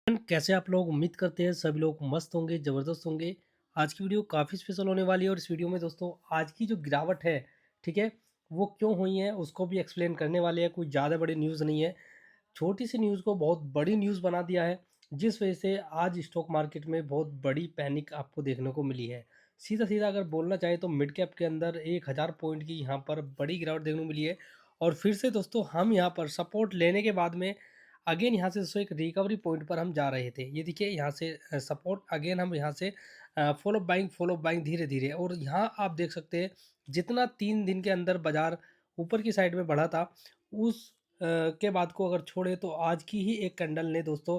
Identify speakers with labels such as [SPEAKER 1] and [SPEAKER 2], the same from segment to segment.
[SPEAKER 1] कैसे आप लोग उम्मीद करते हैं सभी लोग मस्त होंगे, ज़बरदस्त होंगे। आज की वीडियो काफ़ी स्पेशल होने वाली है और इस वीडियो में दोस्तों आज की जो गिरावट है, ठीक है? वो क्यों हुई है उसको भी एक्सप्लेन करने वाले हैं। कोई ज़्यादा बड़ी न्यूज़ नहीं है। छोटी सी न्यूज़ को बहुत बड़ी न्यूज़ बना दिया है, जिस वजह से आज स्टॉक मार्केट में बहुत बड़ी पैनिक आपको देखने को मिली है। सीधा-सीधा अगर बोलना चाहे तो मिड कैप के अंदर 1000 पॉइंट की यहाँ पर बड़ी गिरावट देखने को मिली है और फिर से दोस्तों हम यहाँ पर सपोर्ट लेने के बाद में अगेन यहाँ से दोस्तों एक रिकवरी पॉइंट पर हम जा रहे थे। ये देखिए यहाँ से सपोर्ट अगेन हम यहाँ से फॉलो बाइंग धीरे-धीरे और यहाँ आप देख सकते हैं जितना 3 दिन के अंदर बाज़ार ऊपर की साइड में बढ़ा था, उस के बाद को अगर छोड़े तो आज की ही एक कैंडल ने दोस्तों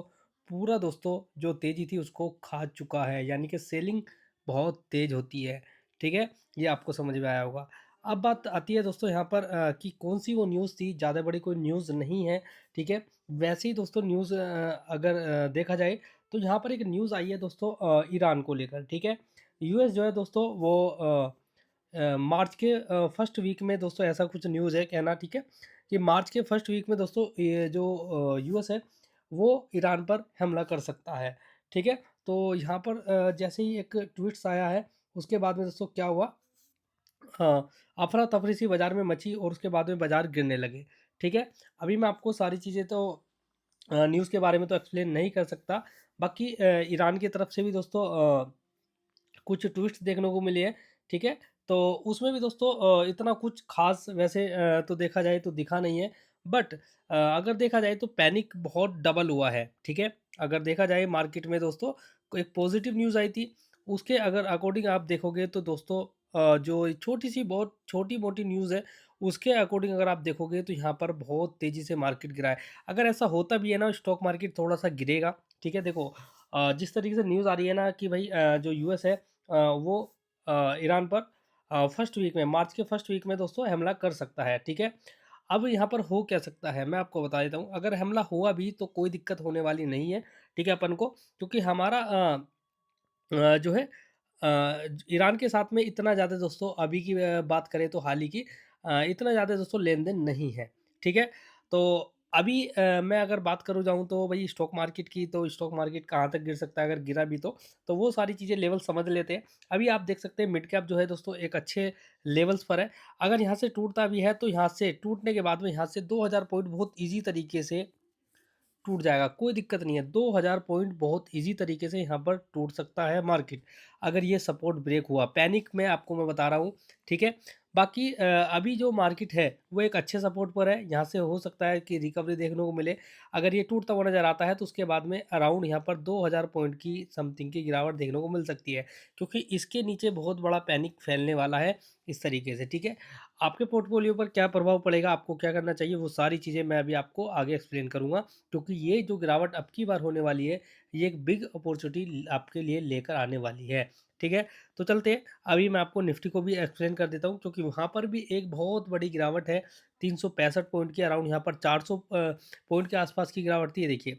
[SPEAKER 1] पूरा दोस्तों जो तेज़ी थी उसको खा चुका है। यानी कि सेलिंग बहुत तेज़ होती है, ठीक है? ये आपको समझ में आया होगा। अब बात आती है दोस्तों यहाँ पर कि कौन-सी वो न्यूज़ थी, ज़्यादा बड़ी कोई न्यूज़ नहीं है, ठीक है? वैसे ही दोस्तों न्यूज़ अगर देखा जाए तो यहाँ पर एक न्यूज़ आई है दोस्तों ईरान को लेकर, ठीक है? यूएस जो है दोस्तों वो मार्च के फर्स्ट वीक में दोस्तों ऐसा कुछ न्यूज़ है कहना, ठीक है? कि मार्च के फर्स्ट वीक में दोस्तों ये जो यूएस है वो ईरान पर हमला कर सकता है, ठीक है? तो यहाँ पर जैसे ही एक ट्वीट्स आया है उसके बाद में दोस्तों क्या हुआ, हाँ, अफ़रा-तफ़री सी बाज़ार में मची और उसके बाद में बाज़ार गिरने लगे, ठीक है? अभी मैं आपको सारी चीज़ें तो न्यूज़ के बारे में तो एक्सप्लेन नहीं कर सकता। बाकी ईरान की तरफ से भी दोस्तों कुछ ट्विस्ट देखने को मिले हैं, ठीक है? तो उसमें भी दोस्तों इतना कुछ ख़ास वैसे तो देखा जाए तो दिखा नहीं है। बट अगर देखा जाए तो पैनिक बहुत डबल हुआ है, ठीक है? अगर देखा जाए मार्केट में दोस्तों एक पॉज़िटिव न्यूज़ आई थी, उसके अगर अकॉर्डिंग आप देखोगे तो दोस्तों जो छोटी-सी बहुत छोटी-मोटी न्यूज़ है, उसके अकॉर्डिंग अगर आप देखोगे तो यहाँ पर बहुत तेज़ी से मार्केट गिरा है। अगर ऐसा होता भी है ना स्टॉक मार्केट थोड़ा-सा गिरेगा, ठीक है? देखो जिस तरीके से न्यूज़ आ रही है ना कि भई जो यूएस है वो ईरान पर फर्स्ट वीक में मार्च के फर्स्ट वीक में दोस्तों हमला कर सकता है, ठीक है? अब यहाँ पर हो क्या सकता है, मैं आपको बता देता हूँ। अगर हमला हुआ भी तो कोई दिक्कत होने वाली नहीं है, ठीक है अपन को, क्योंकि हमारा जो है ईरान के साथ में इतना ज़्यादा दोस्तों अभी की बात करें तो हाल ही की इतना ज़्यादा दोस्तों लेन-देन नहीं है, ठीक है? तो अभी मैं अगर बात करूँ जाऊँ तो भई स्टॉक मार्केट की, तो स्टॉक मार्केट कहाँ तक गिर सकता है अगर गिरा भी तो वो सारी चीज़ें लेवल समझ लेते हैं। अभी आप देख सकते हैं मिड कैप जो है दोस्तों एक अच्छे लेवल्स पर है। अगर यहाँ से टूटता भी है तो यहाँ से टूटने के बाद में यहाँ से 2000 पॉइंट बहुत ईज़ी तरीके से टूट जाएगा, कोई दिक्कत नहीं है। 2000 पॉइंट बहुत ईज़ी तरीके से यहाँ पर टूट सकता है मार्केट, अगर ये सपोर्ट ब्रेक हुआ। पैनिक में आपको मैं बता रहा हूँ, ठीक है? बाकी अभी जो मार्केट है, वो एक अच्छे सपोर्ट पर है, यहाँ से हो सकता है कि रिकवरी देखने को मिले। अगर ये टूटता हुआ नज़र आता है, तो उसके बाद में अराउंड यहाँ पर 2000 पॉइंट की समथिंग की गिरावट देखने को मिल सकती है, क्योंकि इसके नीचे बहुत बड़ा पैनिक फैलने वाला है, इस तरीके से, ठीक है? आपके पोर्टफोलियो पर क्या प्रभाव पड़ेगा, आपको क्या करना चाहिए, वो सारी चीज़ें मैं अभी आपको आगे एक्सप्लेन करूँगा। क्योंकि ये जो गिरावट अब की बार होने वाली है, ये एक बिग अपॉर्चुनिटी आपके लिए लेकर आने वाली है, ठीक है? तो चलते हैं, अभी मैं आपको निफ्टी को भी एक्सप्लेन कर देता हूँ, क्योंकि वहाँ पर भी एक बहुत बड़ी गिरावट है, 365 पॉइंट की अराउंड, यहाँ पर 400 पॉइंट के आसपास की गिरावट थी, ये देखिए।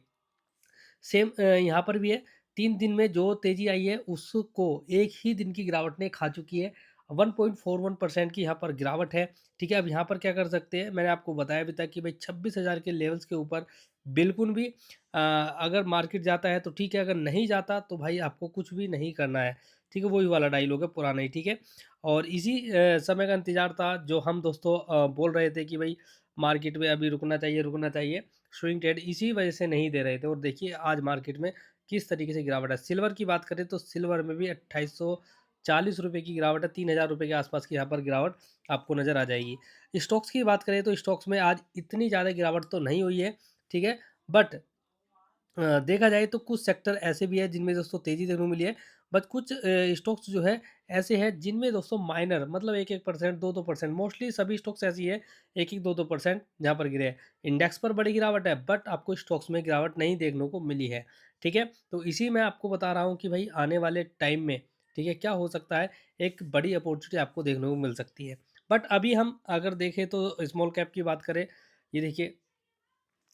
[SPEAKER 1] सेम यहाँ पर भी है, 3 दिन में जो तेज़ी आई है, उसको एक ही दिन की गिरावट ने खा चुकी है। 1.41% की यहाँ पर गिरावट है, ठीक है? अब यहाँ पर क्या कर सकते हैं, मैंने आपको बताया भी था कि भई 26,000 के लेवल्स के ऊपर बिल्कुल भी अगर मार्केट जाता है तो ठीक है, अगर नहीं जाता तो भाई आपको कुछ भी नहीं करना है, ठीक है? वही वाला डायलॉग है पुराना ही, ठीक है? और इसी समय का इंतज़ार था जो हम दोस्तों बोल रहे थे कि भई मार्केट में अभी रुकना चाहिए। स्विंग ट्रेड इसी वजह से नहीं दे रहे थे और देखिए आज मार्केट में किस तरीके से गिरावट है। सिल्वर की बात करें तो सिल्वर में भी 2840 रुपए की गिरावट है, 3000 रुपए के आसपास की यहाँ पर गिरावट आपको नज़र आ जाएगी। स्टॉक्स की बात करें तो स्टॉक्स में आज इतनी ज़्यादा गिरावट तो नहीं हुई है, ठीक है? बट देखा जाए तो कुछ सेक्टर ऐसे भी हैं जिनमें दोस्तों तेज़ी देखने को मिली है, बट कुछ स्टॉक्स जो है ऐसे हैं जिनमें दोस्तों माइनर मतलब 1-1%, 2-2%, मोस्टली सभी स्टॉक्स ऐसी है 1-1, 2-2% जहाँ पर गिरे हैं। इंडेक्स पर बड़ी गिरावट है, बट आपको स्टॉक्स में गिरावट नहीं देखने को मिली है, ठीक है? तो इसी मैं आपको बता रहा हूँ कि भाई आने वाले टाइम में, ठीक है, क्या हो सकता है, एक बड़ी अपॉर्चुनिटी आपको देखने को मिल सकती है। बट अभी हम अगर देखें तो स्मॉल कैप की बात करें, ये देखिए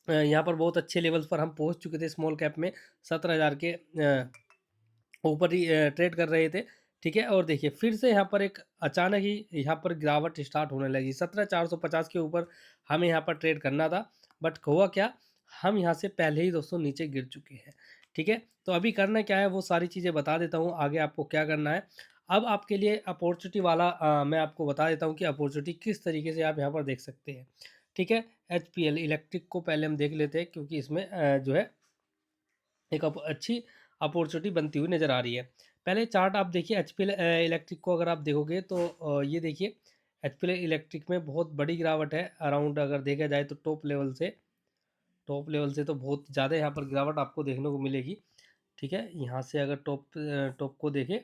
[SPEAKER 1] यहाँ पर बहुत अच्छे लेवल्स पर हम पहुँच चुके थे स्मॉल कैप में 17,000 के ऊपर ही ट्रेड कर रहे थे, ठीक है? और देखिए फिर से यहाँ पर एक अचानक ही यहाँ पर गिरावट स्टार्ट होने लगी, 17,450 के ऊपर हमें यहाँ पर ट्रेड करना था, बट हुआ क्या? हम यहाँ से पहले ही दोस्तों नीचे गिर चुके हैं, ठीक है? तो अभी करना क्या है वो सारी चीज़ें बता देता हूँ, आगे आपको क्या करना है। अब आपके लिए अपॉर्च्युनिटी वाला मैं आपको बता देता हूँ कि अपॉर्च्युनिटी किस तरीके से आप यहाँ पर देख सकते हैं। ठीक है? एचपीएल इलेक्ट्रिक को पहले हम देख लेते हैं, क्योंकि इसमें जो है एक अच्छी अपॉर्चुनिटी बनती हुई नज़र आ रही है। पहले चार्ट आप देखिए एचपीएल इलेक्ट्रिक को, अगर आप देखोगे तो ये देखिए एचपीएल इलेक्ट्रिक में बहुत बड़ी गिरावट है। अराउंड अगर देखा जाए तो टॉप लेवल से तो बहुत ज़्यादा यहाँ पर गिरावट आपको देखने को मिलेगी। ठीक है, यहाँ से अगर टॉप को देखें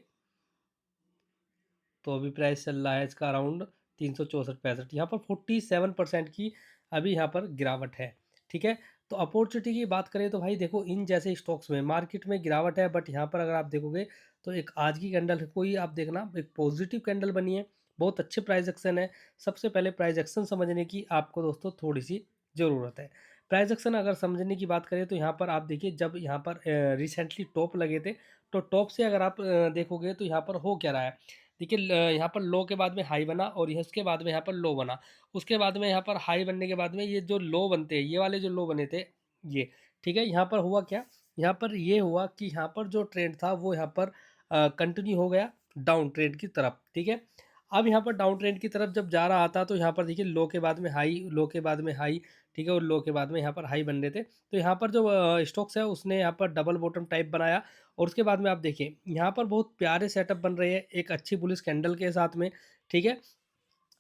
[SPEAKER 1] तो अभी प्राइस चल रहा है इसका अराउंड 364-65, यहाँ पर 47% की अभी यहाँ पर गिरावट है। ठीक है, तो अपॉर्चुनिटी की बात करें तो भाई देखो, इन जैसे स्टॉक्स में मार्केट में गिरावट है, बट यहाँ पर अगर आप देखोगे तो एक आज की कैंडल कोई आप देखना एक पॉजिटिव कैंडल बनी है, बहुत अच्छे प्राइस एक्शन है। सबसे पहले प्राइस एक्शन समझने की आपको दोस्तों थोड़ी सी ज़रूरत है। प्राइस एक्शन अगर समझने की बात करें तो यहाँ पर आप देखिए, जब यहाँ पर रिसेंटली टॉप लगे थे, तो टॉप से अगर आप देखोगे तो यहाँ पर हो क्या रहा है। देखिए यहाँ पर लो के बाद में हाई बना, और ये उसके बाद में यहाँ पर लो बना। उसके बाद में यहाँ पर हाई बनने के बाद में ये जो लो बनते हैं, ये वाले जो लो बने थे ये, ठीक है, यहाँ पर हुआ क्या, यहाँ पर ये हुआ कि यहाँ पर जो ट्रेंड था वो यहाँ पर कंटिन्यू हो गया डाउन ट्रेंड की तरफ। ठीक है, अब यहाँ पर डाउन ट्रेंड की तरफ जब जा रहा था तो यहाँ पर देखिए लो के बाद में हाई, लो के बाद में हाई, ठीक है, और लो के बाद में यहाँ पर हाई बन रहे थे। तो यहाँ पर जो स्टॉक्स है उसने यहाँ पर डबल बॉटम टाइप बनाया, और उसके बाद में आप देखिए यहाँ पर बहुत प्यारे सेटअप बन रहे हैं एक अच्छी बुलिश कैंडल के साथ में। ठीक है,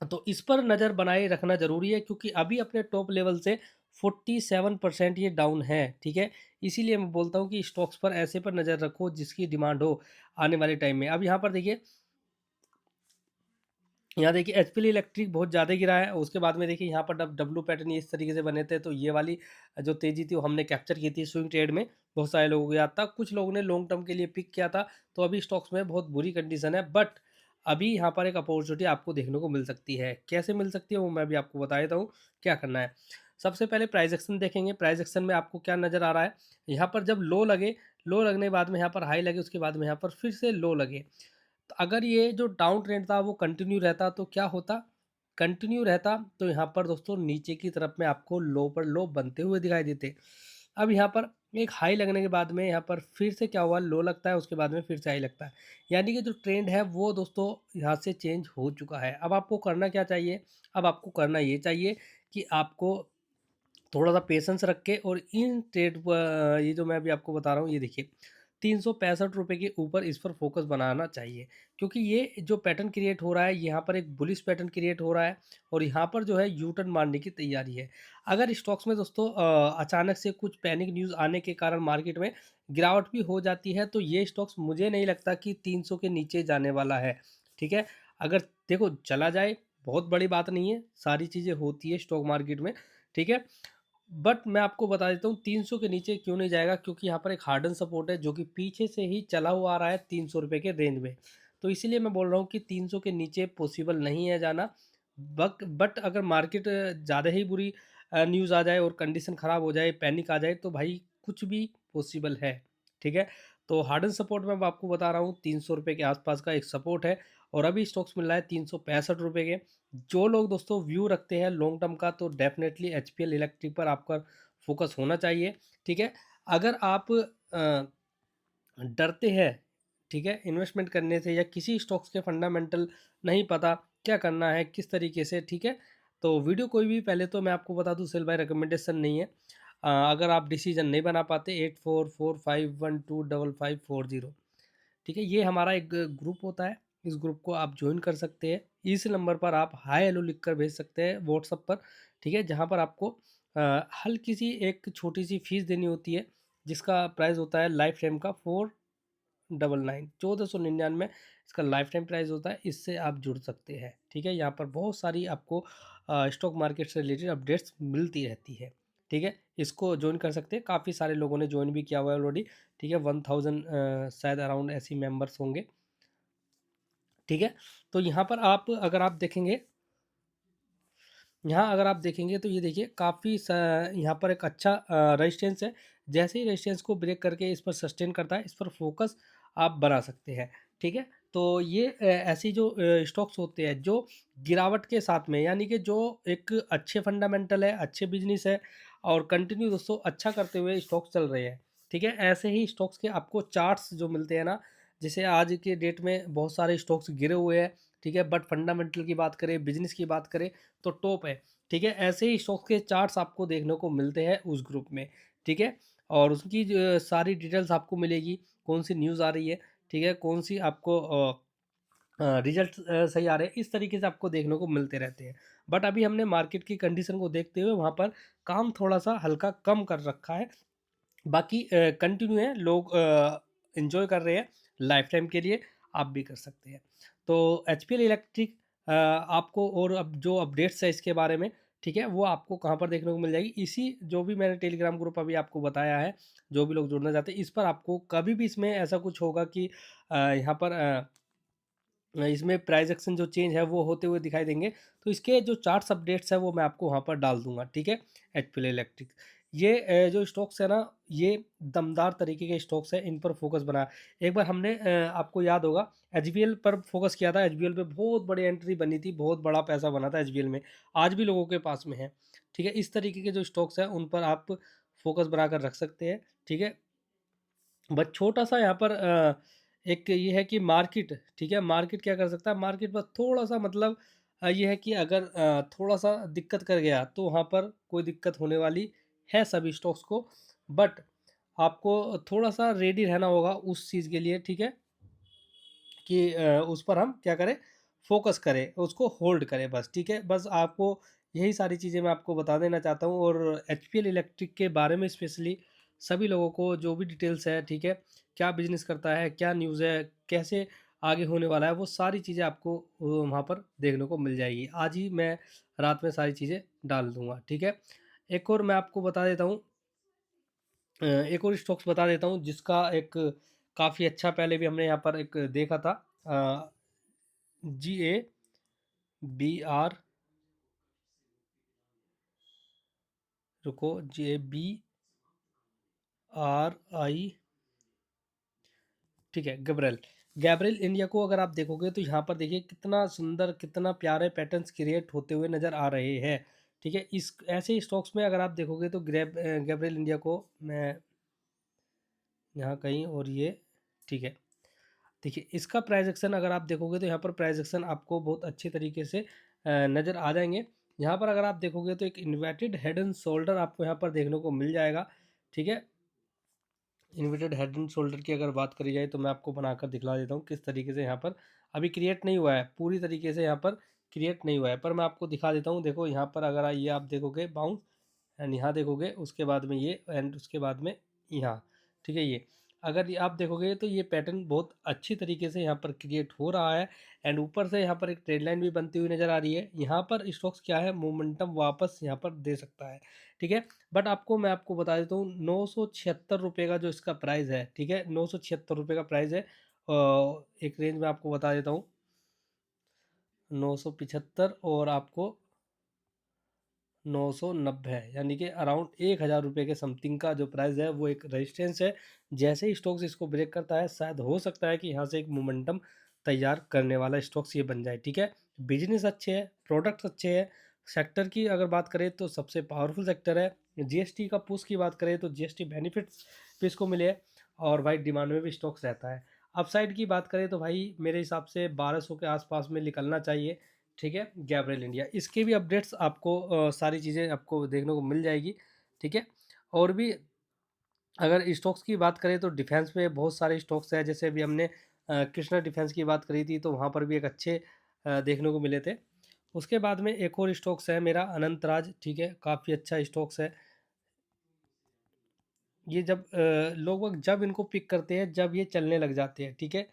[SPEAKER 1] तो इस पर नज़र बनाए रखना ज़रूरी है, क्योंकि अभी अपने टॉप लेवल से 47% ये डाउन है। ठीक है, इसीलिए मैं बोलता हूँ कि स्टॉक्स पर ऐसे पर नज़र रखो जिसकी डिमांड हो आने वाले टाइम में। अब यहाँ पर देखिए, यहाँ देखिए एचपीएल इलेक्ट्रिक बहुत ज़्यादा गिरा है। उसके बाद में देखिए यहाँ पर डब्ल्यू पैटर्न इस तरीके से बने थे, तो ये वाली जो तेज़ी थी वो हमने कैप्चर की थी स्विंग ट्रेड में। बहुत सारे लोगों को याद था, कुछ लोगों ने लॉन्ग टर्म के लिए पिक किया था। तो अभी स्टॉक्स में बहुत बुरी कंडीशन है, बट अभी यहाँ पर एक अपॉर्चुनिटी आपको देखने को मिल सकती है। कैसे मिल सकती है वो मैं भी आपको बता देता हूँ क्या करना है। सबसे पहले प्राइस एक्शन देखेंगे। प्राइस एक्शन में आपको क्या नज़र आ रहा है, यहाँ पर जब लो लगे, लो लगने के बाद में यहाँ पर हाई लगे, उसके बाद में यहाँ पर फिर से लो लगे, तो अगर ये जो डाउन ट्रेंड था वो कंटिन्यू रहता तो क्या होता, कंटिन्यू रहता तो यहाँ पर दोस्तों नीचे की तरफ में आपको लो पर लो बनते हुए दिखाई देते। अब यहाँ पर एक हाई लगने के बाद में यहाँ पर फिर से क्या हुआ, लो लगता है, उसके बाद में फिर से हाई लगता है। यानी कि जो ट्रेंड है वो दोस्तों यहाँ से चेंज हो चुका है। अब आपको करना क्या चाहिए, अब आपको करना ये चाहिए कि आपको थोड़ा सा पेशेंस रख के, और इन ट्रेड ये जो मैं अभी आपको बता रहा हूँ, ये देखिए 365 रुपये के ऊपर इस पर फोकस बनाना चाहिए, क्योंकि ये जो पैटर्न क्रिएट हो रहा है यहाँ पर एक बुलिश पैटर्न क्रिएट हो रहा है, और यहाँ पर जो है यू टर्न मारने की तैयारी है। अगर स्टॉक्स में दोस्तों अचानक से कुछ पैनिक न्यूज़ आने के कारण मार्केट में गिरावट भी हो जाती है, तो ये स्टॉक्स मुझे नहीं लगता कि 300 के नीचे जाने वाला है। ठीक है, अगर देखो चला जाए बहुत बड़ी बात नहीं है, सारी चीज़ें होती है स्टॉक मार्केट में। ठीक है, बट मैं आपको बता देता हूँ 300 के नीचे क्यों नहीं जाएगा, क्योंकि यहाँ पर एक हार्डन सपोर्ट है जो कि पीछे से ही चला हुआ आ रहा है 300 रुपये के रेंज में। तो इसीलिए मैं बोल रहा हूँ कि 300 के नीचे पॉसिबल नहीं है जाना। बट अगर मार्केट ज़्यादा ही बुरी न्यूज़ आ जाए और कंडीशन ख़राब हो जाए, पैनिक आ जाए, तो भाई कुछ भी पॉसिबल है। ठीक है, तो हार्डन सपोर्ट मैं आपको बता रहा हूँ 300 रुपये के आसपास का एक सपोर्ट है, और अभी स्टॉक्स मिल रहा है 365 रुपये के। जो लोग दोस्तों व्यू रखते हैं लॉन्ग टर्म का, तो डेफिनेटली एचपीएल इलेक्ट्रिक पर आपका फोकस होना चाहिए। ठीक है, अगर आप डरते हैं, ठीक है, इन्वेस्टमेंट करने से, या किसी स्टॉक्स के फंडामेंटल नहीं पता क्या करना है किस तरीके से, ठीक है, तो वीडियो कोई भी, पहले तो मैं आपको बता दूं, सेल बाय रिकमेंडेशन नहीं है। अगर आप डिसीजन नहीं बना पाते, 8445125540, ठीक है, ये हमारा एक ग्रुप होता है। इस ग्रुप को आप ज्वाइन कर सकते हैं। इस नंबर पर आप हाय हेलो लिख कर भेज सकते हैं व्हाट्सअप पर। ठीक है, जहाँ पर आपको हल्की सी एक छोटी सी फीस देनी होती है, जिसका प्राइस होता है लाइफ टाइम का 499, 1499 इसका लाइफ टाइम प्राइस होता है। इससे आप जुड़ सकते हैं। ठीक है, यहाँ पर बहुत सारी आपको स्टॉक मार्केट से रिलेटेड अपडेट्स मिलती रहती है। ठीक है, इसको ज्वाइन कर सकते हैं। काफ़ी सारे लोगों ने ज्वाइन भी किया हुआ है ऑलरेडी। ठीक है, 1000 शायद अराउंड ऐसी मेंबर्स होंगे। ठीक है, तो यहाँ पर आप अगर आप देखेंगे, यहाँ अगर आप देखेंगे तो ये देखिए काफ़ी यहाँ पर एक अच्छा रेजिस्टेंस है। जैसे ही रेजिस्टेंस को ब्रेक करके इस पर सस्टेन करता है, इस पर फोकस आप बना सकते हैं। ठीक है, तो ये ऐसी जो स्टॉक्स होते हैं जो गिरावट के साथ में, यानी कि जो एक अच्छे फंडामेंटल है, अच्छे बिजनेस है, और कंटिन्यू दोस्तों अच्छा करते हुए स्टॉक्स चल रहे हैं। ठीक है? ऐसे ही स्टॉक्स के आपको चार्ट्स जो मिलते हैं ना, जैसे आज के डेट में बहुत सारे स्टॉक्स गिरे हुए हैं, ठीक है? बट फंडामेंटल की बात करें, बिज़नेस की बात करें तो टॉप है, ठीक है? ऐसे ही स्टॉक्स के चार्ट्स आपको देखने को मिलते हैं उस ग्रुप में, ठीक है? और उसकी जो सारी डिटेल्स आपको मिलेगी, कौन-सी न्यूज़ आ रही है, ठीक है? कौन-सी आपको रिजल्ट सही आ रहे हैं, इस तरीके से आपको देखने को मिलते रहते हैं। बट अभी हमने मार्केट की कंडीशन को देखते हुए वहाँ पर काम थोड़ा-सा हल्का कम कर रखा है। बाकी कंटिन्यू है, लोग एन्जॉय कर रहे हैं लाइफ टाइम के लिए, आप भी कर सकते हैं। तो एचपीएल इलेक्ट्रिक आपको और अब जो अपडेट्स है इसके बारे में, ठीक है, वो आपको कहाँ पर देखने को मिल जाएगी, इसी जो भी मैंने टेलीग्राम ग्रुप अभी आपको बताया है, जो भी लोग जुड़ना चाहते हैं, इस पर आपको कभी भी इसमें ऐसा कुछ होगा कि यहाँ पर इसमें प्राइस एक्शन जो चेंज है वो होते हुए दिखाई देंगे, तो इसके जो चार्ट्स अपडेट्स है वो मैं आपको वहाँ पर डाल दूंगा, ठीक है। एचपीएल इलेक्ट्रिक, ये जो स्टॉक्स है ना, ये दमदार तरीके के स्टॉक्स है, इन पर फोकस बना। एक बार हमने आपको याद होगा एचबीएल पर फोकस किया था, एचबीएल पे बहुत बड़ी एंट्री बनी थी, बहुत बड़ा पैसा बना था एचबीएल में, आज भी लोगों के पास में है, ठीक है। इस तरीके के जो स्टॉक्स हैं उन पर आप फोकस बनाकर रख सकते हैं, ठीक है। बस छोटा-सा यहाँ पर एक ये है कि मार्केट, ठीक है, मार्केट क्या कर सकता है, मार्केट बस थोड़ा-सा मतलब ये है कि अगर थोड़ा-सा दिक्कत कर गया तो वहाँ पर कोई दिक्कत होने वाली है सभी स्टॉक्स को, बट आपको थोड़ा-सा रेडी रहना होगा उस चीज़ के लिए, ठीक है, कि उस पर हम क्या करें, फ़ोकस करें, उसको होल्ड करें बस, ठीक है। बस आपको यही सारी चीज़ें मैं आपको बता देना चाहता हूँ, और एचपीएल इलेक्ट्रिक के बारे में स्पेशली सभी लोगों को जो भी डिटेल्स है, ठीक है, क्या बिज़नेस करता है, क्या न्यूज़ है, कैसे आगे होने वाला है, वो सारी चीज़ें आपको वहाँ पर देखने को मिल जाएगी। आज ही मैं रात में सारी चीज़ें डाल दूँगा, ठीक है। एक और मैं आपको बता देता हूँ, एक और स्टॉक्स बता देता हूँ जिसका एक काफ़ी अच्छा पहले भी हमने यहाँ पर एक देखा था, GABR, रुको, GABRI, ठीक है, गैब्रेल। गैब्रेल इंडिया को अगर आप देखोगे तो यहाँ पर देखिए कितना सुंदर, कितना प्यारे पैटर्न्स क्रिएट होते हुए नज़र आ रहे हैं, ठीक है। इस ऐसे स्टॉक्स में अगर आप देखोगे तो गैब्रेल इंडिया को मैं यहाँ कहीं, और ये, ठीक है, देखिए इसका प्राइस एक्शन अगर आप देखोगे तो यहाँ पर प्राइस एक्शन आपको बहुत अच्छे तरीके से नज़र आ जाएंगे। यहाँ पर अगर आप देखोगे तो एक इन्वर्टेड हेड एंड शोल्डर आपको यहाँ पर देखने को मिल जाएगा, ठीक है। इन्वर्टेड हेड एंड शोल्डर की अगर बात करी जाए तो मैं आपको बनाकर दिखला देता हूँ किस तरीके से यहाँ पर अभी क्रिएट नहीं हुआ है, पूरी तरीके से यहाँ पर क्रिएट नहीं हुआ है, पर मैं आपको दिखा देता हूँ। देखो यहाँ पर अगर ये आप देखोगे बाउंस, एंड यहाँ देखोगे उसके बाद में ये, एंड उसके बाद में यहाँ, ठीक है। ये अगर ये आप देखोगे तो ये पैटर्न बहुत अच्छी तरीके से यहाँ पर क्रिएट हो रहा है, एंड ऊपर से यहाँ पर एक ट्रेड लाइन भी बनती हुई नज़र आ रही है। यहाँ पर स्टॉक्स क्या है, मोमेंटम वापस यहाँ पर दे सकता है, ठीक है। बट आपको मैं आपको बता देता हूँ, 976 रुपये का जो इसका प्राइस है, ठीक है, 976 रुपये का प्राइस है। एक रेंज में आपको बता देता हूँ, 975 और आपको 990 है, यानी कि अराउंड 1000 रुपये के समथिंग का जो प्राइस है वो एक रेजिस्टेंस है। जैसे ही स्टॉक्स इसको ब्रेक करता है, शायद हो सकता है कि यहाँ से एक मोमेंटम तैयार करने वाला स्टॉक्स ये बन जाए, ठीक है। बिजनेस अच्छे है, प्रोडक्ट्स अच्छे हैं, सेक्टर की अगर बात करें तो सबसे पावरफुल सेक्टर है। जीएसटी का पुश की बात करें तो जीएसटी बेनिफिट्स भी इसको मिले हैं, और भाई डिमांड में भी स्टॉक्स रहता है। अपसाइड की बात करें तो भाई मेरे हिसाब से 1200 के आसपास में निकलना चाहिए, ठीक है, गैब्रियल इंडिया। इसके भी अपडेट्स आपको सारी चीज़ें आपको देखने को मिल जाएगी, ठीक है। और भी अगर स्टॉक्स की बात करें तो डिफेंस में बहुत सारे स्टॉक्स हैं, जैसे अभी हमने कृष्णा डिफेंस की बात करी थी तो वहाँ पर भी एक अच्छे देखने को मिले थे। उसके बाद में एक और स्टॉक्स है मेरा अनंतराज, ठीक है, काफ़ी अच्छा स्टॉक्स है। ये जब लोग जब इनको पिक करते हैं जब ये चलने लग जाते हैं, ठीक है।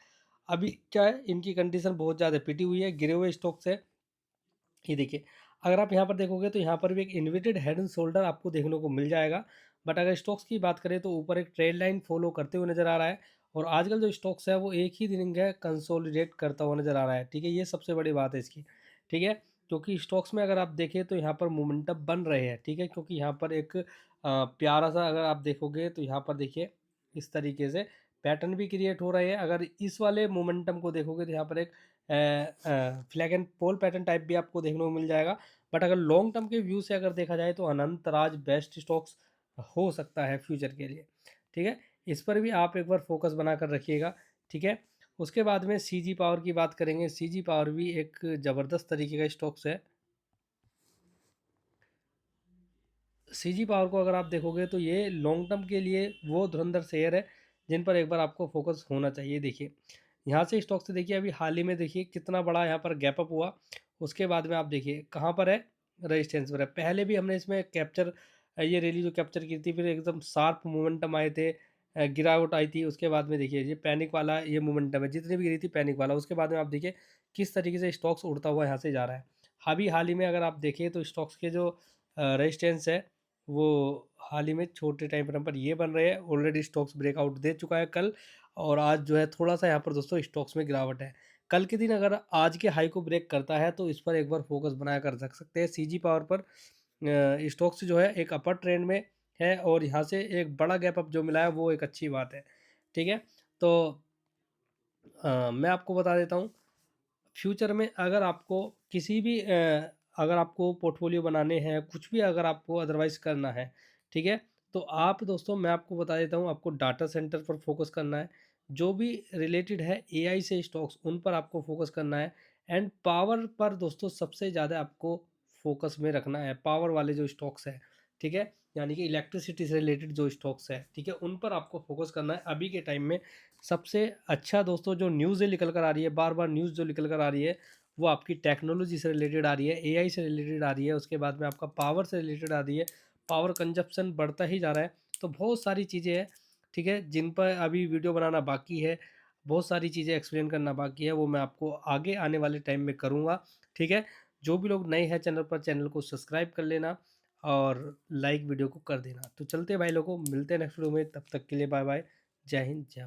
[SPEAKER 1] अभी क्या है, इनकी कंडीशन बहुत ज़्यादा पिटी हुई है, गिरे हुए स्टॉक्स है। ये देखिए, अगर आप यहाँ पर देखोगे तो यहाँ पर भी एक इन्वर्टेड हेड एंड शोल्डर आपको देखने को मिल जाएगा। बट अगर स्टॉक्स की बात करें तो ऊपर एक ट्रेड लाइन फॉलो करते हुए नज़र आ रहा है, और आजकल जो स्टॉक्स है वो एक ही दिन का कंसोलिडेट करता हुआ नज़र आ रहा है, ठीक है। ये सबसे बड़ी बात है इसकी, ठीक है। क्योंकि स्टॉक्स में अगर आप देखें तो यहाँ पर मोमेंटम बन रहे हैं, ठीक है, क्योंकि यहाँ पर एक प्यारा सा अगर आप देखोगे तो यहाँ पर देखिए इस तरीके से पैटर्न भी क्रिएट हो रहे हैं। अगर इस वाले मोमेंटम को देखोगे तो यहाँ पर एक flag and pole pattern type भी आपको देखने को मिल जाएगा। बट अगर लॉन्ग टर्म के व्यू से अगर देखा जाए तो अनंत राज बेस्ट स्टॉक्स हो सकता है फ्यूचर के लिए, ठीक है। इस पर भी आप एक बार फोकस बना कर रखिएगा, ठीक है। उसके बाद में सीजी पावर की बात करेंगे। सीजी पावर भी एक ज़बरदस्त तरीके का स्टॉक्स है। सीजी पावर को अगर आप देखोगे तो ये लॉन्ग टर्म के लिए वो धुरंधर शेयर है जिन पर एक बार आपको फोकस होना चाहिए। देखिए यहाँ से स्टॉक से देखिए अभी हाल ही में देखिए कितना बड़ा यहाँ पर गैप अप हुआ। उसके बाद में आप देखिए कहाँ पर है, रेजिस्टेंस पर है। पहले भी हमने इसमें कैप्चर, ये रैली जो कैप्चर की थी, फिर एकदम शार्प मोमेंटम आए थे, गिरावट आई थी। उसके बाद में देखिए ये पैनिक वाला ये मोमेंटम है, जितनी भी गिरी थी पैनिक वाला। उसके बाद में आप देखिए किस तरीके से स्टॉक्स उड़ता हुआ यहाँ से जा रहा है। अभी हाल ही में अगर आप देखिए तो स्टॉक्स के जो रेजिस्टेंस है वो हाल ही में छोटे टाइम फ्रेम पर ये बन रहे हैं। ऑलरेडी स्टॉक्स ब्रेकआउट दे चुका है कल, और आज जो है थोड़ा सा यहाँ पर दोस्तों स्टॉक्स में गिरावट है। कल के दिन अगर आज के हाई को ब्रेक करता है तो इस पर एक बार फोकस बना कर रख सकते हैं। सीजी पावर पर स्टॉक्स जो है एक अपर ट्रेंड में है, और यहाँ से एक बड़ा गैप अप जो मिला है वो एक अच्छी बात है, ठीक है। तो मैं आपको बता देता हूँ, फ्यूचर में अगर आपको किसी भी अगर आपको पोर्टफोलियो बनाने हैं, कुछ भी अगर आपको अदरवाइज़ करना है, ठीक है? तो आप दोस्तों मैं आपको बता देता हूँ, आपको डाटा सेंटर पर फ़ोकस करना है। जो भी रिलेटेड है एआई से स्टॉक्स, उन पर आपको फ़ोकस करना है। एंड पावर पर दोस्तों सबसे ज़्यादा आपको फ़ोकस में रखना है, पावर वाले जो स्टॉक्स हैं, ठीक है? यानी कि इलेक्ट्रिसिटी से रिलेटेड जो स्टॉक्स हैं, ठीक है? उन पर आपको फ़ोकस करना है अभी के टाइम में। सबसे अच्छा दोस्तों जो न्यूज़ें निकल कर आ रही है, बार-बार न्यूज़ जो निकल कर आ रही है, वो आपकी टेक्नोलॉजी से रिलेटेड आ रही है, एआई से रिलेटेड आ रही है। उसके बाद में आपका पावर से रिलेटेड आ रही है, पावर कंजप्शन बढ़ता ही जा रहा है। तो बहुत सारी चीज़ें हैं, ठीक है, जिन पर अभी वीडियो बनाना बाकी है, बहुत सारी चीज़ें एक्सप्लेन करना बाकी है, वो मैं आपको आगे आने वाले टाइम में करूँगा, ठीक है। जो भी लोग नए हैं चैनल पर, चैनल को सब्सक्राइब कर लेना और लाइक वीडियो को कर देना। तो चलते हैं भाई लोगों, मिलते हैं नेक्स्ट वीडियो में, तब तक के लिए बाय बाय। जय हिंद, जय भारत।